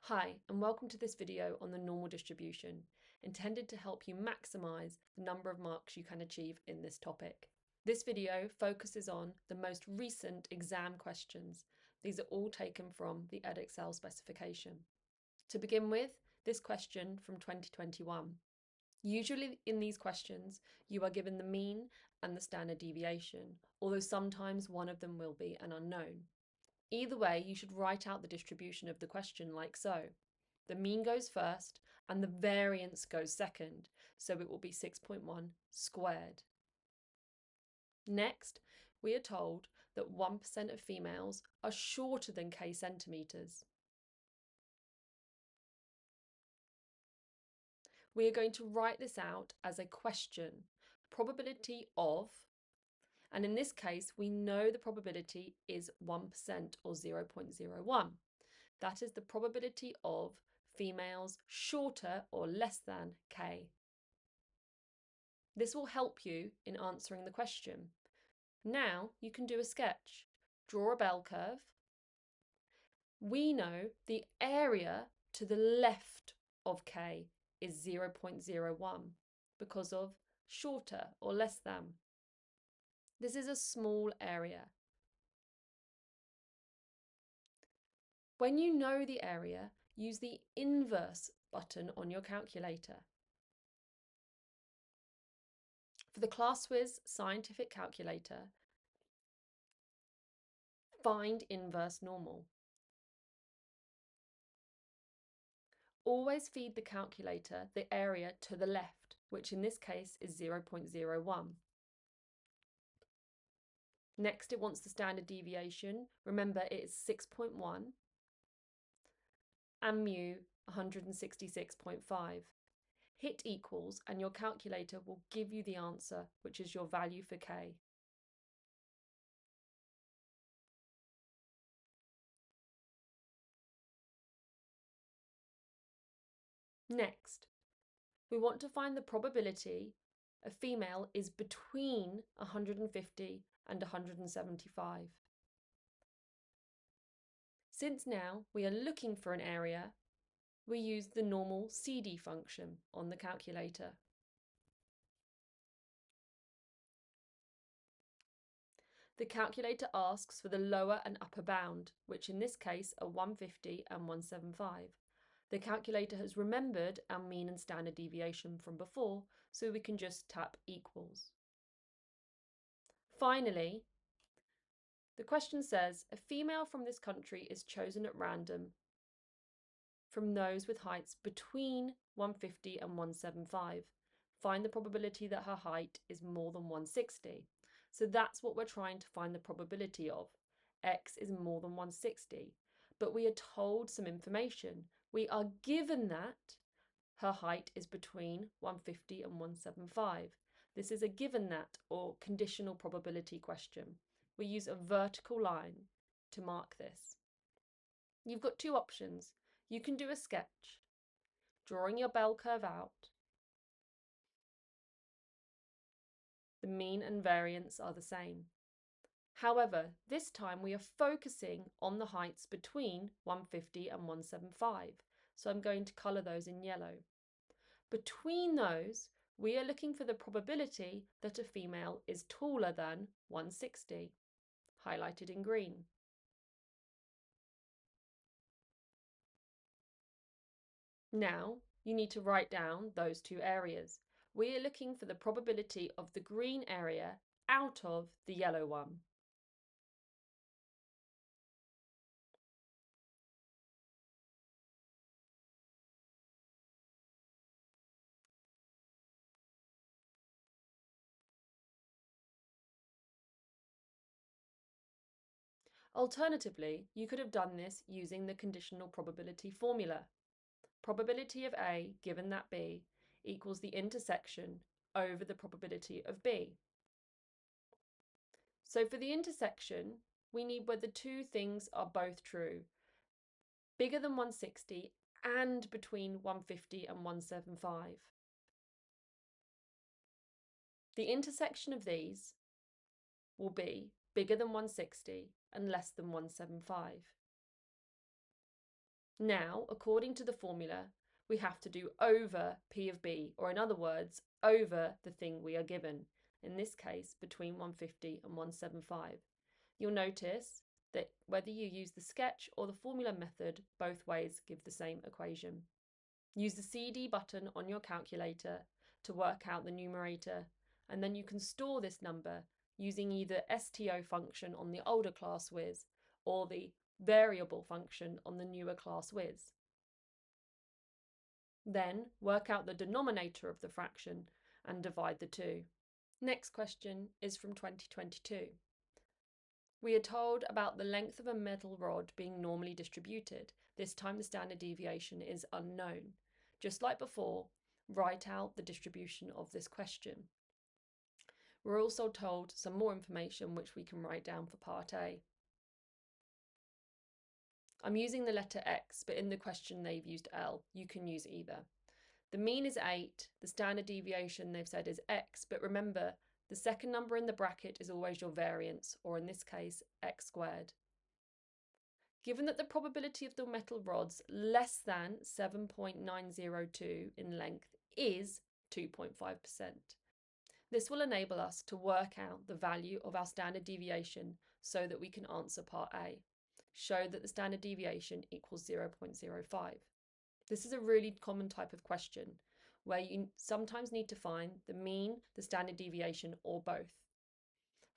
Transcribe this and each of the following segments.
Hi, and welcome to this video on the normal distribution, intended to help you maximise the number of marks you can achieve in this topic. This video focuses on the most recent exam questions. These are all taken from the Edexcel specification. To begin with, this question from 2021. Usually in these questions, you are given the mean and the standard deviation, although sometimes one of them will be an unknown. Either way, you should write out the distribution of the question like so. The mean goes first and the variance goes second, so it will be 6.1 squared. Next, we are told that 1% of females are shorter than K centimetres. We are going to write this out as a question, probability of, and in this case, we know the probability is 1% or 0.01. That is the probability of females shorter or less than K. This will help you in answering the question. Now you can do a sketch. Draw a bell curve. We know the area to the left of K is 0.01 because of shorter or less than. This is a small area. When you know the area, use the inverse button on your calculator. For the ClassWiz scientific calculator, find inverse normal. Always feed the calculator the area to the left, which in this case is 0.01. Next, it wants the standard deviation. Remember, it is 6.1 and mu 166.5. Hit equals and your calculator will give you the answer, which is your value for K. Next, we want to find the probability a female is between 150 and 175. Since now we are looking for an area, we use the normal CD function on the calculator. The calculator asks for the lower and upper bound, which in this case are 150 and 175. The calculator has remembered our mean and standard deviation from before, so we can just tap equals. Finally, the question says, a female from this country is chosen at random from those with heights between 150 and 175. Find the probability that her height is more than 160. So that's what we're trying to find the probability of. X is more than 160. But we are told some information. We are given that her height is between 150 and 175. This is a given that or conditional probability question. We use a vertical line to mark this. You've got two options. You can do a sketch, drawing your bell curve out. The mean and variance are the same. However, this time we are focusing on the heights between 150 and 175. So I'm going to colour those in yellow. Between those, we are looking for the probability that a female is taller than 160, highlighted in green. Now, you need to write down those two areas. We are looking for the probability of the green area out of the yellow one. Alternatively, you could have done this using the conditional probability formula. Probability of A given that B equals the intersection over the probability of B. So for the intersection, we need where the two things are both true, bigger than 160 and between 150 and 175. The intersection of these will be bigger than 160 and less than 175. Now, according to the formula, we have to do over P of B, or in other words, over the thing we are given, in this case between 150 and 175. You'll notice that whether you use the sketch or the formula method, both ways give the same equation. Use the CD button on your calculator to work out the numerator, and then you can store this number using either STO function on the older class whiz or the variable function on the newer class whiz. Then work out the denominator of the fraction and divide the two. Next question is from 2022. We are told about the length of a metal rod being normally distributed. This time the standard deviation is unknown. Just like before, write out the distribution of this question. We're also told some more information which we can write down for part A. I'm using the letter X, but in the question they've used L. You can use either. The mean is 8, the standard deviation they've said is X, but remember, the second number in the bracket is always your variance, or in this case, X squared. Given that the probability of the metal rods less than 7.902 in length is 2.5%. This will enable us to work out the value of our standard deviation so that we can answer part A. Show that the standard deviation equals 0.05. This is a really common type of question where you sometimes need to find the mean, the standard deviation, or both.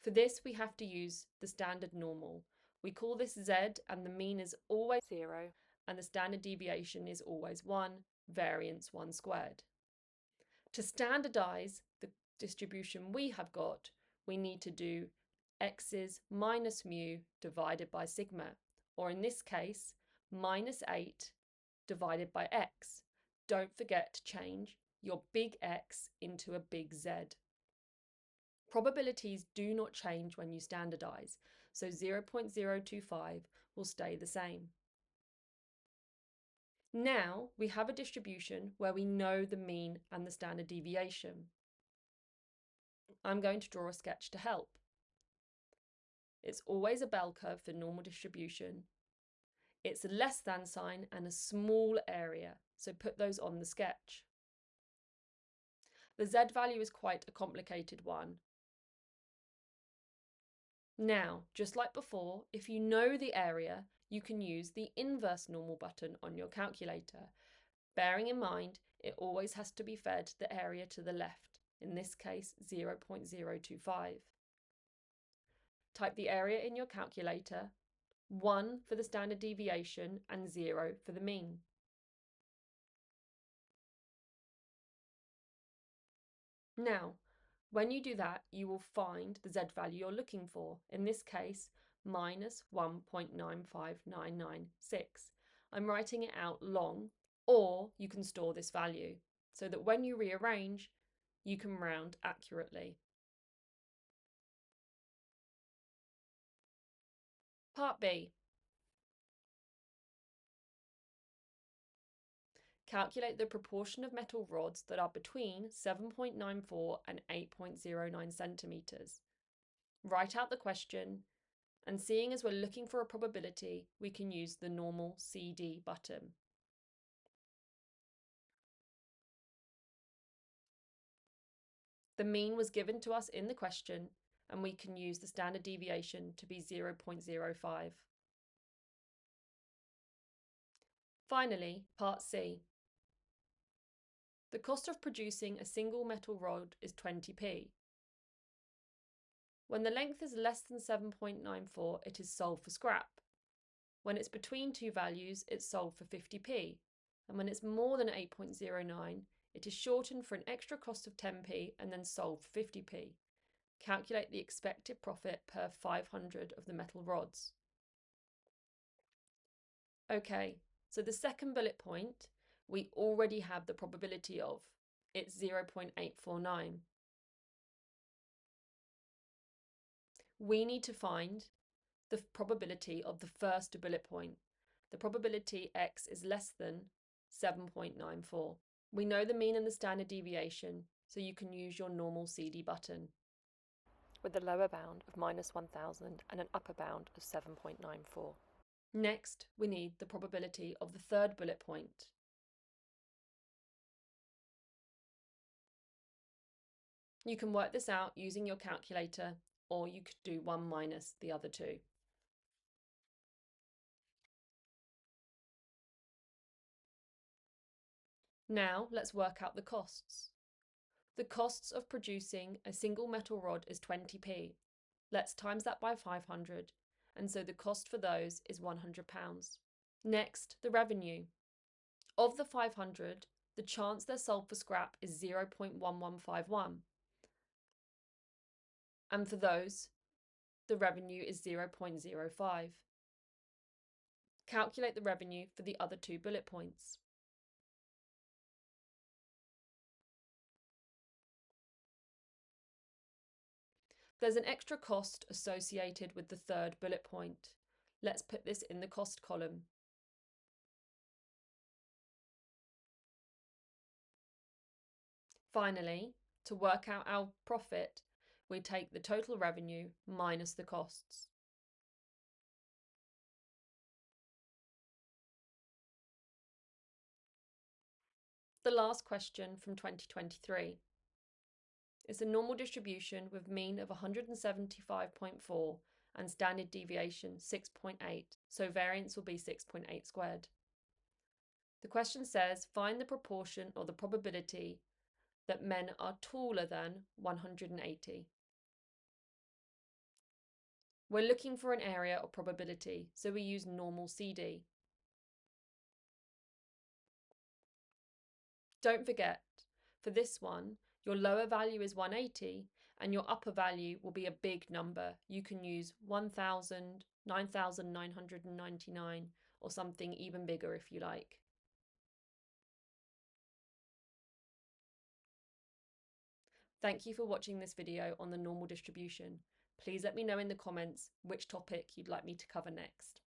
For this, we have to use the standard normal. We call this Z, and the mean is always 0, and the standard deviation is always 1, variance 1 squared. To standardize the distribution we have got, we need to do x's minus mu divided by sigma, or in this case, minus 8 divided by x. Don't forget to change your big X into a big Z. Probabilities do not change when you standardize, so 0.025 will stay the same. Now we have a distribution where we know the mean and the standard deviation. I'm going to draw a sketch to help. It's always a bell curve for normal distribution. It's a less than sign and a small area, so put those on the sketch. The Z value is quite a complicated one. Now, just like before, if you know the area, you can use the inverse normal button on your calculator, bearing in mind it always has to be fed the area to the left, in this case 0.025. Type the area in your calculator, 1 for the standard deviation and 0 for the mean. Now, when you do that, you will find the Z value you're looking for, in this case, minus 1.95996. I'm writing it out long, or you can store this value, so that when you rearrange, you can round accurately. Part B. Calculate the proportion of metal rods that are between 7.94 and 8.09 centimetres. Write out the question, and seeing as we're looking for a probability, we can use the normal CD button. The mean was given to us in the question, and we can use the standard deviation to be 0.05. Finally, part C. The cost of producing a single metal rod is 20p. When the length is less than 7.94, it is sold for scrap. When it's between two values, it's sold for 50p. And when it's more than 8.09, it is shortened for an extra cost of 10p and then sold for 50p. Calculate the expected profit per 500 of the metal rods. Okay, so the second bullet point, we already have the probability of. It's 0.849. We need to find the probability of the first bullet point. The probability x is less than 7.94. We know the mean and the standard deviation, so you can use your normal CD button, with a lower bound of -1000 and an upper bound of 7.94. Next, we need the probability of the third bullet point. You can work this out using your calculator, or you could do 1 minus the other two. Now let's work out the costs. The costs of producing a single metal rod is 20p. Let's times that by 500, and so the cost for those is £100. Next, the revenue. Of the 500, the chance they're sold for scrap is 0.1151. And for those, the revenue is 0.05. Calculate the revenue for the other two bullet points. There's an extra cost associated with the third bullet point. Let's put this in the cost column. Finally, to work out our profit, we take the total revenue minus the costs. The last question from 2023. It's a normal distribution with mean of 175.4 and standard deviation 6.8, so variance will be 6.8 squared. The question says, find the proportion or the probability that men are taller than 180. We're looking for an area of probability, so we use normal CD. Don't forget, for this one, your lower value is 180 and your upper value will be a big number. You can use 1000, 9999 or something even bigger if you like. Thank you for watching this video on the normal distribution. Please let me know in the comments which topic you'd like me to cover next.